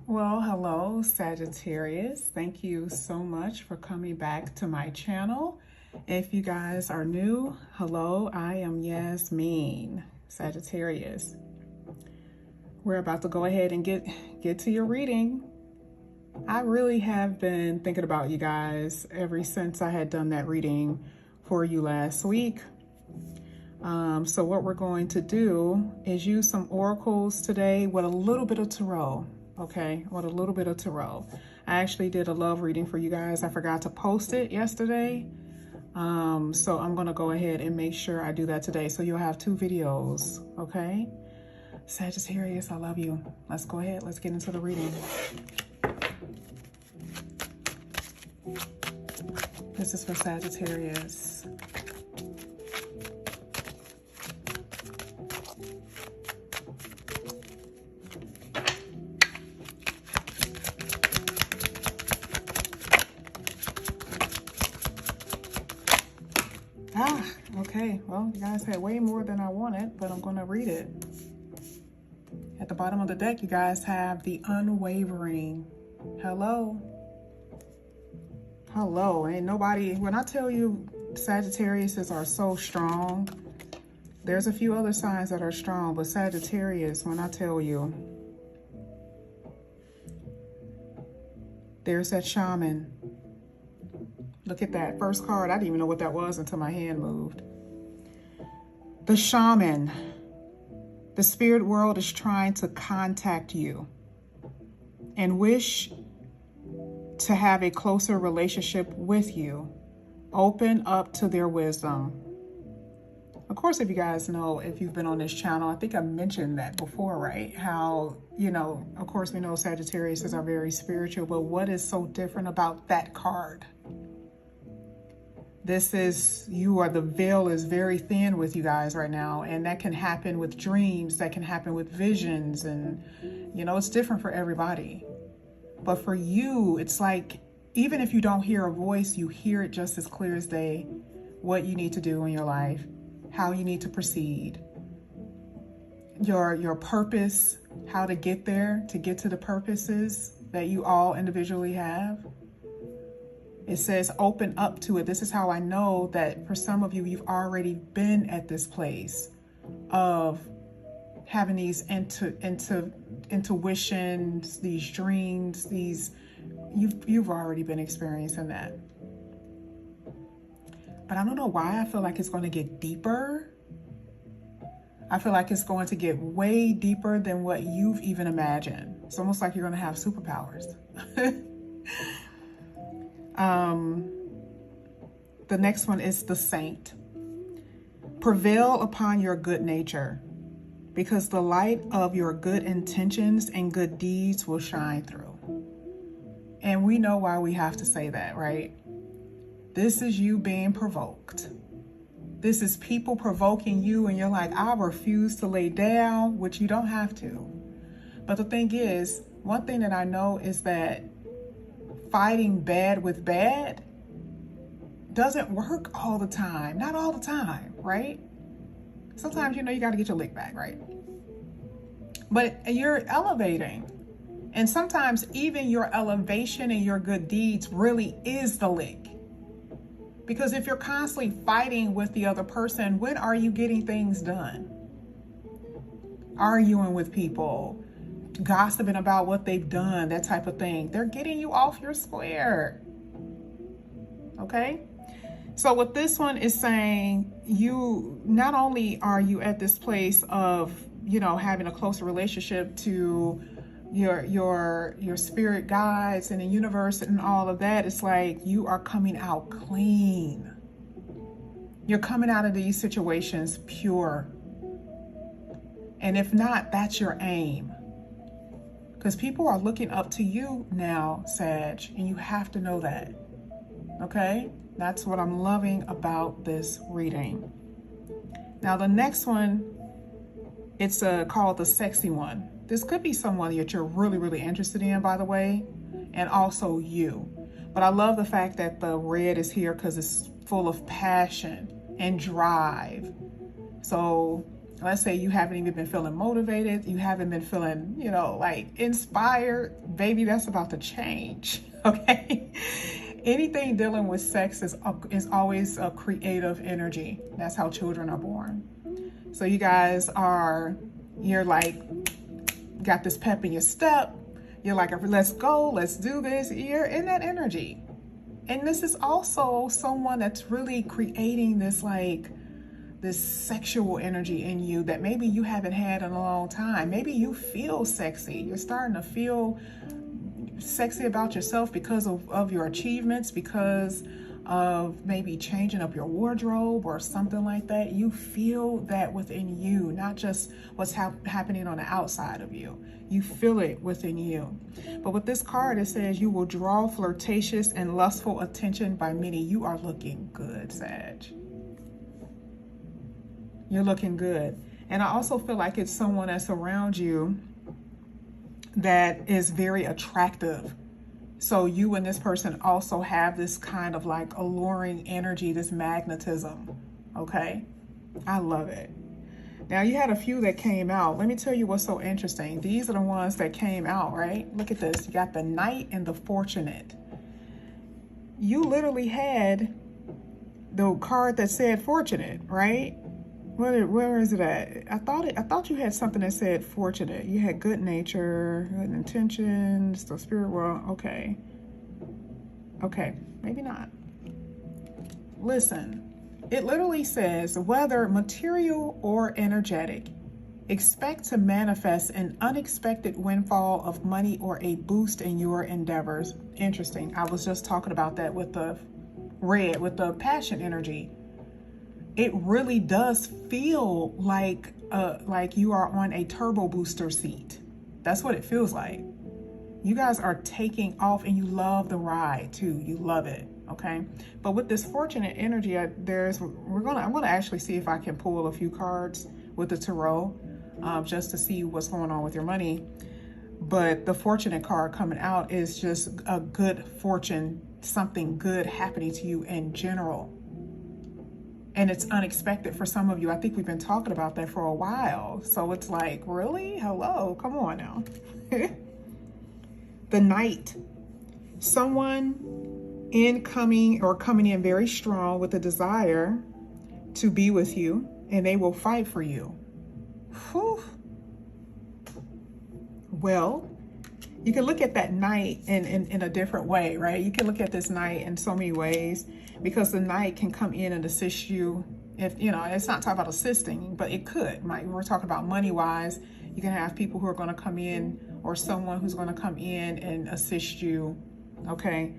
Well, hello, Sagittarius. Thank you so much for coming back to my channel. If you guys are new, hello, I am Yasmin, Sagittarius. We're about to go ahead and get to your reading. I really have been thinking about you guys ever since I had done that reading for you last week. So what we're going to do is use some oracles today with a little bit of tarot. Okay, with a little bit of tarot. I actually did a love reading for you guys. I forgot to post it yesterday. So I'm gonna go ahead and make sure I do that today. So you'll have 2 videos, okay? Sagittarius, I love you. Let's go ahead, let's get into the reading. This is for Sagittarius. Okay, well, you guys had way more than I wanted, but I'm going to read it. At the bottom of the deck, you guys have the unwavering. Hello. Hello. Ain't nobody, when I tell you Sagittariuses are so strong, there's a few other signs that are strong, but Sagittarius, when I tell you, there's that shaman. Look at that first card. I didn't even know what that was until my hand moved. The shaman. The spirit world is trying to contact you and wish to have a closer relationship with you. Open up to their wisdom. Of course, if you guys know, if you've been on this channel, I think I mentioned that before, right? How, you know, of course we know Sagittarius are very spiritual, but what is so different about that card? This is, the veil is very thin with you guys right now. And that can happen with dreams, that can happen with visions. And, you know, it's different for everybody. But for you, it's like, even if you don't hear a voice, you hear it just as clear as day, what you need to do in your life, how you need to proceed, your purpose, how to get there, to get to the purposes that you all individually have. It says open up to it. This is how I know that for some of you, you've already been at this place of having these intuitions, these dreams, you've already been experiencing that. But I don't know why I feel like it's going to get deeper. I feel like it's going to get way deeper than what you've even imagined. It's almost like you're going to have superpowers. The next one is the saint. Prevail upon your good nature, because the light of your good intentions and good deeds will shine through. And we know why we have to say that, right? This is you being provoked. This is people provoking you and you're like, I refuse to lay down, which you don't have to. But the thing is, one thing that I know is that fighting bad with bad doesn't work all the time. Not all the time, right? Sometimes, you know, you got to get your lick back, right? But you're elevating. And sometimes even your elevation and your good deeds really is the lick. Because if you're constantly fighting with the other person, when are you getting things done? Arguing with people, gossiping about what they've done, that type of thing. They're getting you off your square. Okay? So what this one is saying, you not only are you at this place of, you know, having a closer relationship to your spirit guides and the universe and all of that, it's like you are coming out clean. You're coming out of these situations pure. And if not, that's your aim. Because people are looking up to you now, Sag, and you have to know that. Okay? That's what I'm loving about this reading. Now, the next one, it's called the sexy one. This could be someone that you're really, really interested in, by the way, and also you. But I love the fact that the red is here because it's full of passion and drive. So Let's say you haven't even been feeling motivated. You haven't been feeling, you know, like inspired. Baby, that's about to change, okay? Anything dealing with sex is always a creative energy. That's how children are born. So you guys you're like, got this pep in your step. You're like, let's go, let's do this. You're in that energy. And this is also someone that's really creating this, like, this sexual energy in you that maybe you haven't had in a long time. Maybe you feel sexy. You're starting to feel sexy about yourself because of your achievements, because of maybe changing up your wardrobe or something like that. You feel that within you, not just what's happening on the outside of you. You feel it within you. But with this card, it says you will draw flirtatious and lustful attention by many. You are looking good, Sag. You're looking good. And I also feel like it's someone that's around you that is very attractive. So you and this person also have this kind of like alluring energy, this magnetism, okay? I love it. Now you had a few that came out. Let me tell you what's so interesting. These are the ones that came out, right? Look at this. You got the Knight and the Fortunate. You literally had the card that said Fortunate, right? Where is it at? I thought you had something that said fortunate. You had good nature, good intentions, the spirit world. Okay, maybe not. Listen, it literally says, whether material or energetic, expect to manifest an unexpected windfall of money or a boost in your endeavors. Interesting. I was just talking about that with the red, with the passion energy. It really does feel like you are on a turbo booster seat. That's what it feels like. You guys are taking off and you love the ride too. You love it, okay? But with this fortunate energy, I'm gonna actually see if I can pull a few cards with the tarot, just to see what's going on with your money. But the fortunate card coming out is just a good fortune, something good happening to you in general. And it's unexpected for some of you. I think we've been talking about that for a while. So it's like, really? Hello, come on now. The Knight. Someone coming in very strong with a desire to be with you, and they will fight for you. Whew. Well, you can look at that Knight in a different way, right? You can look at this Knight in so many ways, because the Knight can come in and assist you. If, you know, it's not talking about assisting, but it could. We're talking about money-wise. You can have people who are going to come in, or someone who's going to come in and assist you, okay?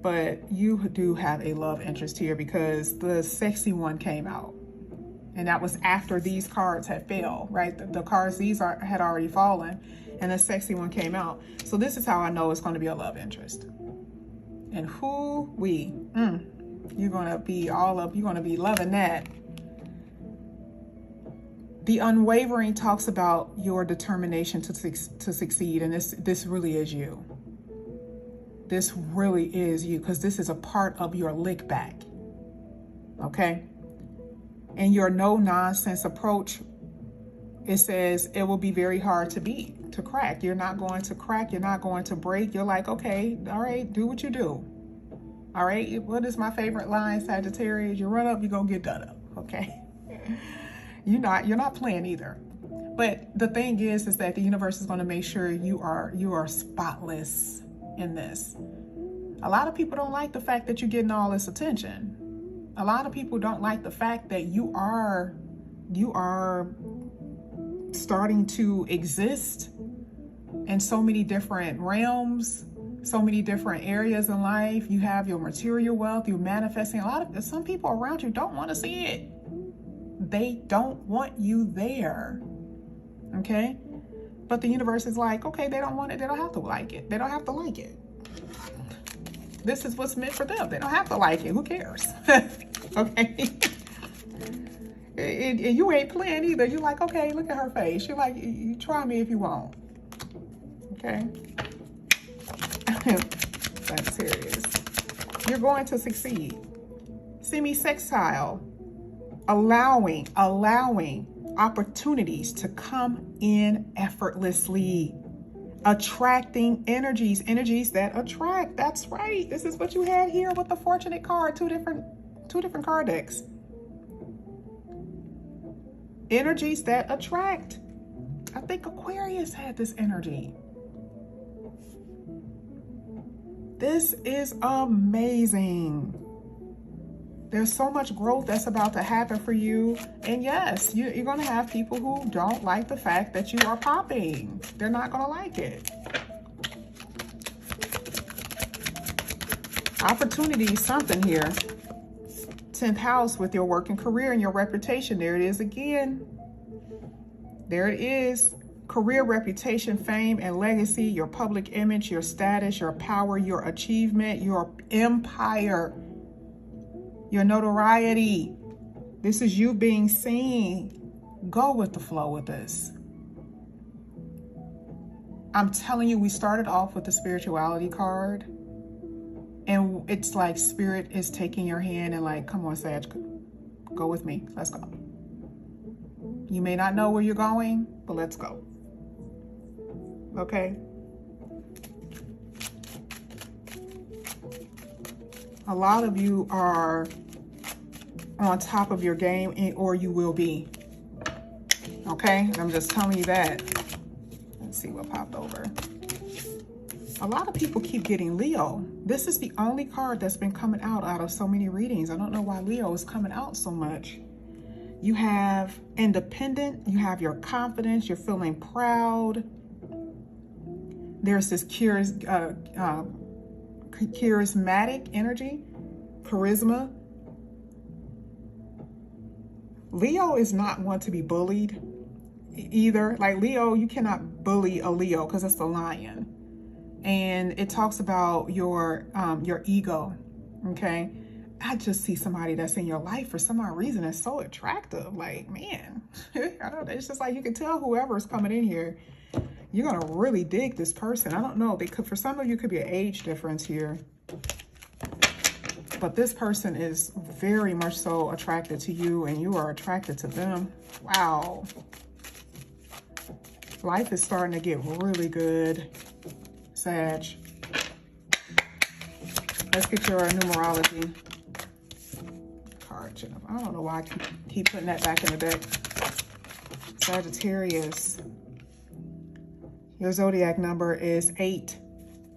But you do have a love interest here, because the sexy one came out. And that was after these cards had failed, right? The cards, had already fallen, and the sexy one came out. So this is how I know it's going to be a love interest. And you're going to be loving that. The Unwavering talks about your determination to succeed. And this really is you. This really is you, because this is a part of your lick back. Okay? And your no-nonsense approach, it says it will be very hard to crack. You're not going to crack. You're not going to break. You're like, okay, all right, do what you do. All right, what is my favorite line, Sagittarius? You run up, you go get done up, okay? You're not playing either. But the thing is that the universe is going to make sure you are spotless in this. A lot of people don't like the fact that you're getting all this attention. A lot of people don't like the fact that you are starting to exist in so many different realms, so many different areas in life. You have your material wealth, you're manifesting. Some people around you don't want to see it. They don't want you there, okay? But the universe is like, okay, they don't want it. They don't have to like it. They don't have to like it. This is what's meant for them. They don't have to like it. Who cares? Okay? And you ain't playing either. You're like, okay, look at her face. You're like, you try me if you want. Okay? That's serious. You're going to succeed. Semi-sextile. Allowing opportunities to come in effortlessly. Attracting energies that attract. That's right. This is what you had here with the fortunate card, two different card decks. Energies that attract. I think Aquarius had this energy. This is amazing. There's so much growth that's about to happen for you. And yes, you're going to have people who don't like the fact that you are popping. They're not going to like it. Opportunity, something here. 10th house with your work and career and your reputation. There it is again. There it is. Career, reputation, fame, and legacy. Your public image, your status, your power, your achievement, your empire. Your notoriety. This is you being seen. Go with the flow with this. I'm telling you, we started off with the spirituality card. And it's like spirit is taking your hand and like, come on, Sag, go with me. Let's go. You may not know where you're going, but let's go. Okay? A lot of you are on top of your game, or you will be. Okay? I'm just telling you that. Let's see what popped over. A lot of people keep getting Leo. This is the only card that's been coming out of so many readings. I don't know why Leo is coming out so much. You have independent. You have your confidence. You're feeling proud. There's this charismatic energy, charisma. Leo is not one to be bullied either. Like Leo, you cannot bully a Leo because it's the lion. And it talks about your ego, okay? I just see somebody that's in your life for some odd reason that's so attractive. Like, man, I don't know. It's just like you can tell whoever's coming in here, you're going to really dig this person. I don't know. They could, for some of you, could be an age difference here. But this person is very much so attracted to you and you are attracted to them. Wow. Life is starting to get really good, Sag. Let's get your numerology card. I don't know why I keep putting that back in the deck. Sagittarius. Your zodiac number is 8,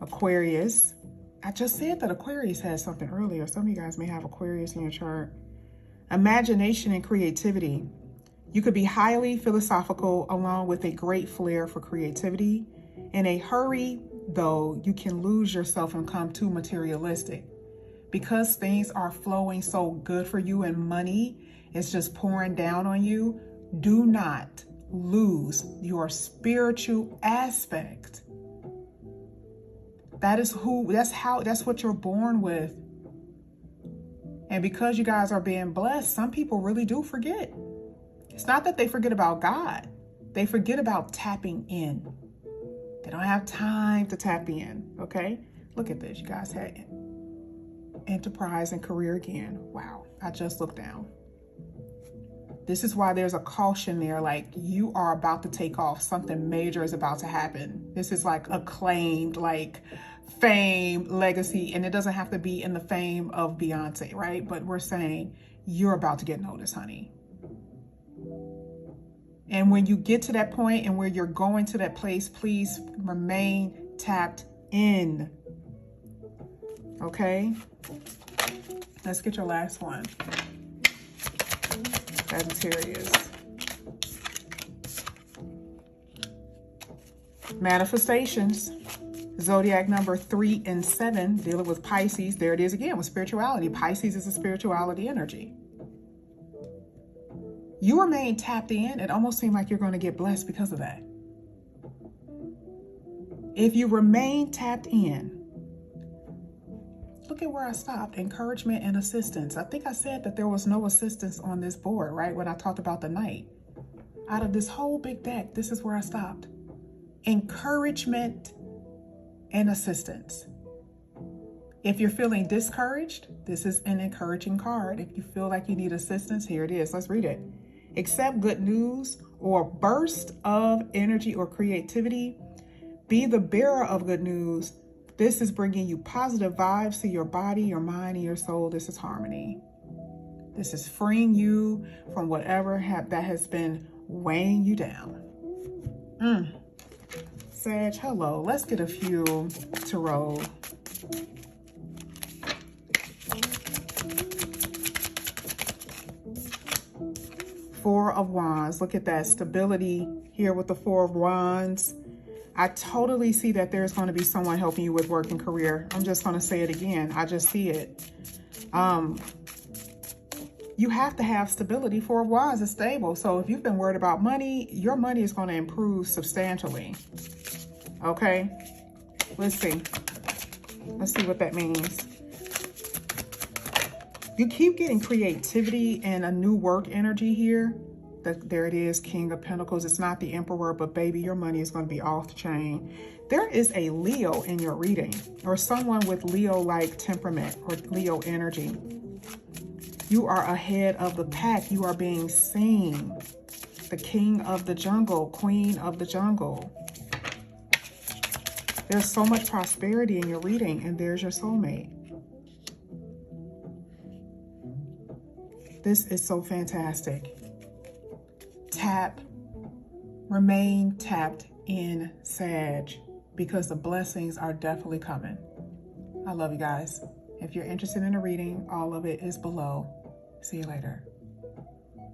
Aquarius. I just said that Aquarius had something earlier. Some of you guys may have Aquarius in your chart. Imagination and creativity. You could be highly philosophical along with a great flair for creativity. In a hurry, though, you can lose yourself and become too materialistic. Because things are flowing so good for you and money is just pouring down on you, do not lose your spiritual aspect. That's what you're born with. And because you guys are being blessed, some people really do forget. It's not that they forget about God. They forget about tapping in. They don't have time to tap in, okay? Look at this. You guys had enterprise and career again. Wow. I just looked down. This is why there's a caution there, like you are about to take off. Something major is about to happen. This is like acclaimed, like fame, legacy, and it doesn't have to be in the fame of Beyonce, right? But we're saying you're about to get noticed, honey. And when you get to that point and where you're going to that place, please remain tapped in. Okay? Let's get your last one. Sagittarius. Manifestations. Zodiac number 3 and 7, dealing with Pisces. There it is again with spirituality. Pisces is a spirituality energy. You remain tapped in. It almost seems like you're going to get blessed because of that. If you remain tapped in, look at where I stopped. Encouragement and assistance. I think I said that there was no assistance on this board, right? When I talked about the Knight. Out of this whole big deck, this is where I stopped. Encouragement and assistance. If you're feeling discouraged, this is an encouraging card. If you feel like you need assistance, here it is. Let's read it. Accept good news or burst of energy or creativity. Be the bearer of good news. This is bringing you positive vibes to your body, your mind, and your soul. This is harmony. This is freeing you from whatever that has been weighing you down. Sag, hello. Let's get a few tarot. Four of Wands. Look at that stability here with the Four of Wands. I totally see that there's going to be someone helping you with work and career. I'm just going to say it again. I just see it. You have to have stability. Four of Wands is stable. So if you've been worried about money, your money is going to improve substantially. Okay. Let's see. Let's see what that means. You keep getting creativity and a new work energy here. There it is, King of Pentacles. It's not the Emperor, but baby, your money is going to be off the chain. There is a Leo in your reading, or someone with Leo-like temperament or Leo energy. You are ahead of the pack. You are being seen. The King of the Jungle, Queen of the Jungle. There's so much prosperity in your reading, and there's your soulmate. This is so fantastic. Tap, remain tapped in, Sag, because the blessings are definitely coming. I love you guys. If you're interested in a reading, all of it is below. See you later.